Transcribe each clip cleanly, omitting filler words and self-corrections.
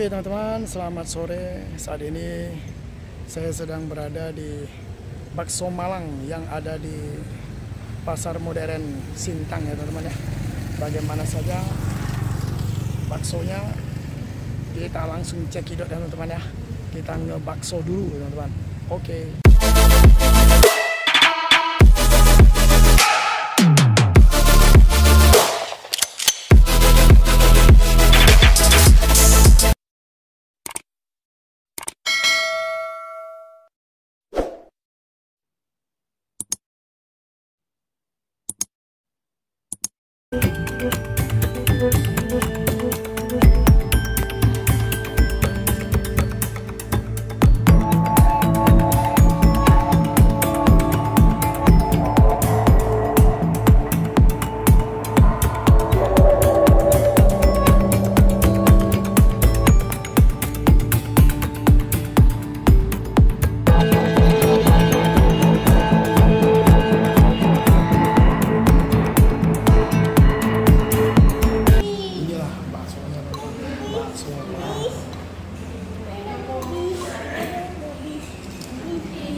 Oke teman-teman, selamat sore. Saat ini saya sedang berada di Bakso Malang yang ada di Pasar Modern Sintang ya teman-teman ya. Bagaimana saja baksonya, kita langsung cekidot ya teman-teman ya. Kita ngebakso dulu teman-teman. Oke.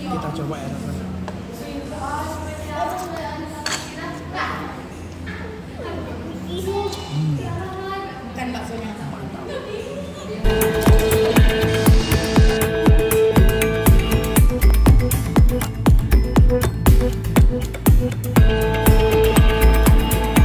Kita coba ya teman-teman.